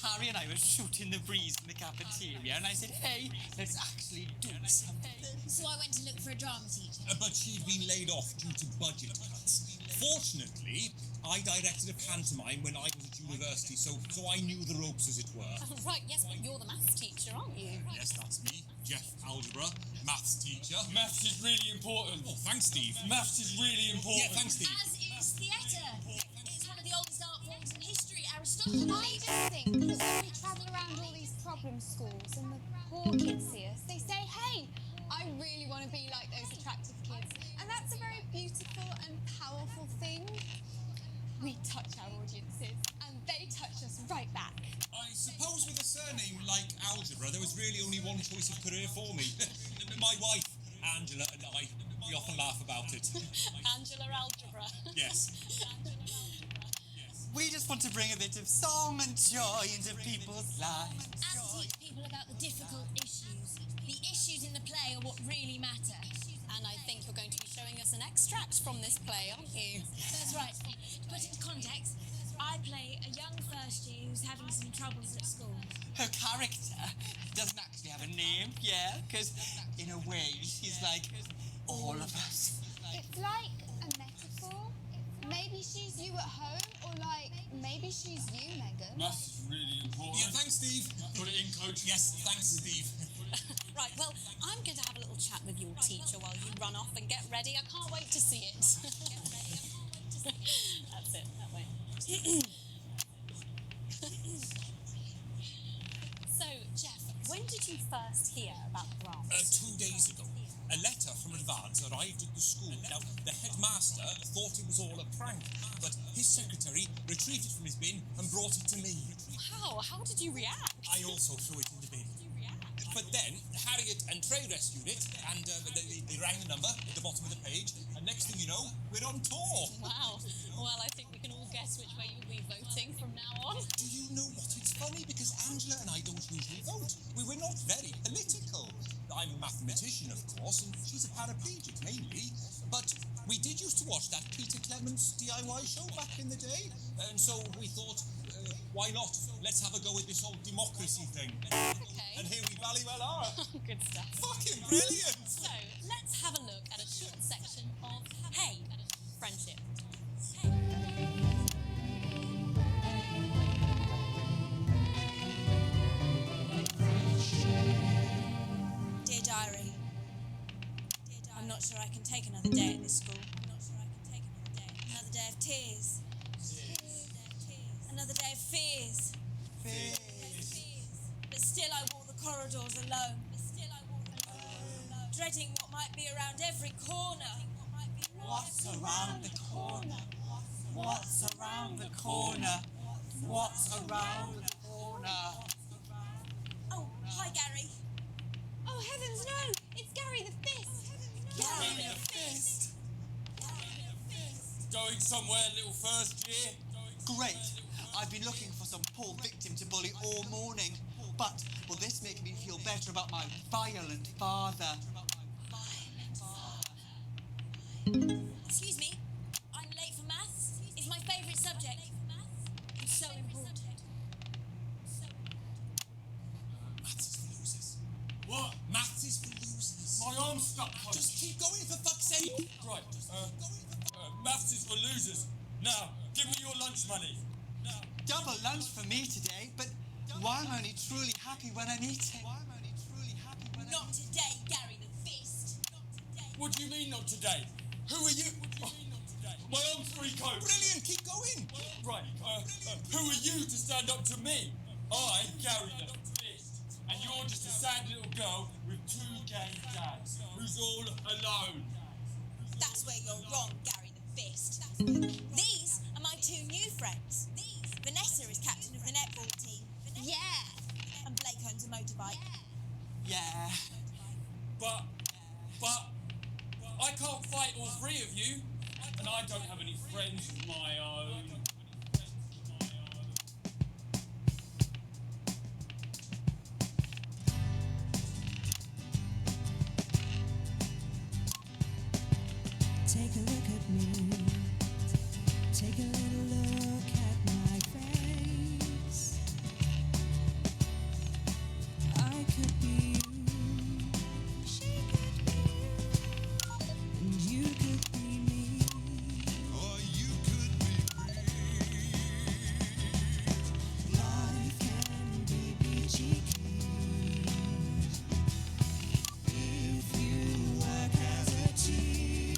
Harry and I were shooting the breeze in the cafeteria, and I said, hey, let's actually do something. So I went to look for a drama teacher. But she'd been laid off due to budget cuts. Fortunately, I directed a pantomime when I was at university, so I knew the ropes, as it were. Right, yes, but you're the maths teacher, aren't you? Yes, that's me. Jeff Algebra, maths teacher. Maths is really important. Oh, thanks, Steve. Maths is really important. Yeah, thanks, Steve. As is theatre. It's one of the oldest art forms in history. Aristotle. I just think that when we travel around all these problem schools and the poor kids see us, they say, hey, I really want to be like those attractive kids. And that's a very beautiful and powerful thing. We touch our audiences, and they touch us right back. I suppose with a surname like Algebra, there was really only one choice of career for me. My wife, Angela, and I, we often laugh about it. Angela Algebra. Yes. We just want to bring a bit of song and joy into people's lives. And teach people about the difficult issues. The issues in the play are what really matter. And I think you're going to be showing us an extract from this play, aren't you? That's right. To put it into context, I play a young first year who's having some troubles at school. Her character doesn't actually have a name, yeah? Because in a way, she's like all of us. It's like a metaphor. Maybe she's you at home, or like, maybe she's you, Megan. Maths is really important. Yeah, thanks, Steve. Put it in, Coach. Yes, thanks, Steve. Right, well, I'm going to have a little chat with your teacher while you run off and get ready. I can't wait to see it. That's it, that way. So, Jeff, when did you first hear about the grant? 2 days ago. a letter from Advance arrived at the school. Now, the headmaster thought it was all a prank, but his secretary retrieved it from his bin and brought it to me. Wow, how did you react? I also threw it in the bin. But then, Harriet and Trey rescued it, and they rang the number at the bottom of the page, and next thing you know, we're on tour. Wow. Well, I think we can all guess which way you'll be voting from now on. Do you know what? It's funny because Angela and I don't usually vote. We're not very political. I'm a mathematician, of course, and she's a paraplegic, mainly. But we did used to watch that Peter Clements DIY show back in the day, and so we thought, why not? Let's have a go with this whole democracy thing. Okay. And here we valley well are. Good stuff. Fucking brilliant! So, let's have a look at a short section of Hey, Friendship. Dear Diary, I'm not sure I can take another day at this school. Another day of tears. Another day of fears. But still I walk the corridors alone. Dreading what might be around every corner. What's around the corner? What's around the corner? What's around the corner? Oh, hi Gary. Oh, heavens no! It's Gary the Fist! Gary the Fist! Going somewhere, little first year? Great. I've been looking for some poor victim to bully all morning. But will this make me feel better about my violent father? Excuse me, I'm late for maths. It's my favourite subject. It's so important. Maths is for losers. What? Maths is for losers. My arm's stuck. Just keep going for fuck's sake. Right. Maths is for losers. Now, give me your lunch money. Double lunch for me today, but why am I only truly happy when I'm eating? Not today, Gary the Fist. What do you mean not today? Who are you? My arm's free coat. Brilliant, keep going. Right, who are you to stand up to me? I'm Gary the Fist, and you're just a sad little girl with two gay dads who's all alone. That's where you're wrong, Gary the Fist. These are my two new friends. Vanessa is captain of the netball team. Yeah. And Blake owns a motorbike. Yeah. But I can't fight all three of you, and I don't have any friends of my own. Take a look at me. Take a little look at my face. I could be you. She could be you. And you could be me. Or you could be free. Life can be peachy keen if you work as a team.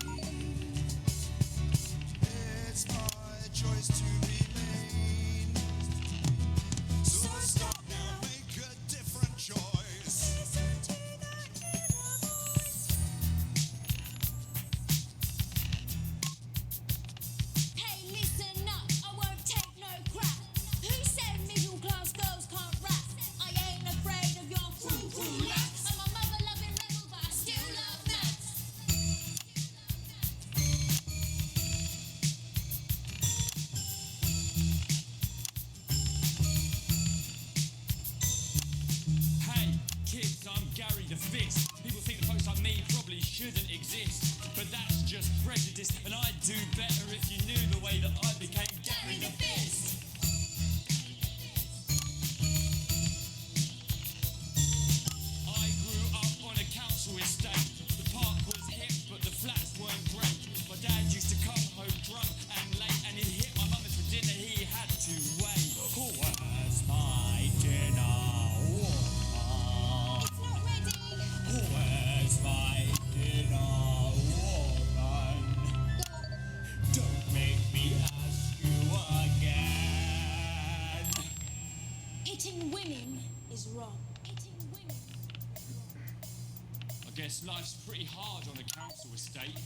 Yes, life's pretty hard on a council estate.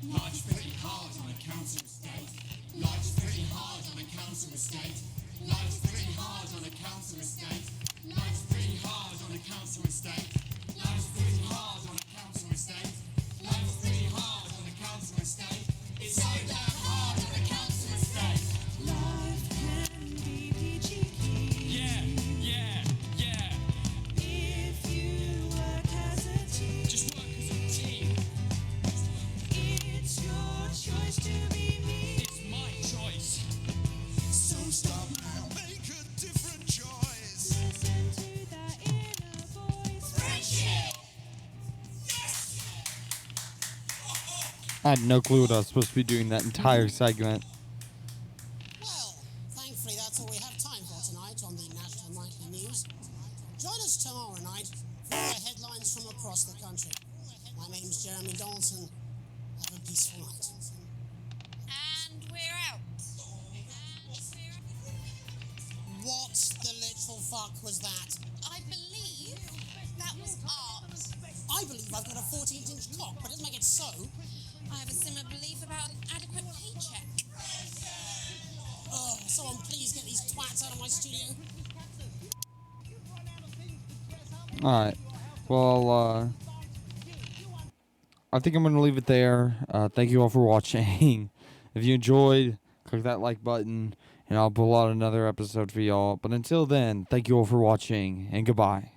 Life's pretty hard on a council estate. Life's pretty hard on a council estate. Life's pretty hard on a council estate. Life's pretty hard on a council estate. Life's pretty hard on a council estate. Life's pretty hard on a council estate. It's so damn hard on a council estate. Life can be peachy keen. Yeah, yeah, yeah. If you work as a team. Just work as a team. It's your choice to be me. It's my choice. So stop now, make a different choice. Listen to that inner voice. Friendship! I had no clue what I was supposed to be doing that entire segment. Well, thankfully that's all we have time for tonight on the National Nightly News. Join us tomorrow night for the headlines from across the country. My name's Jeremy Dalton. Have a peaceful night. And we're out. What the literal fuck was that? I believe that was art. I believe I've got a 14-inch cock, but it doesn't make it so. I have a similar belief about an adequate paycheck. Oh, someone please get these twats out of my studio. Alright. Well, I think I'm going to leave it there. Thank you all for watching. If you enjoyed, click that like button, and I'll pull out another episode for y'all. But until then, thank you all for watching, and goodbye.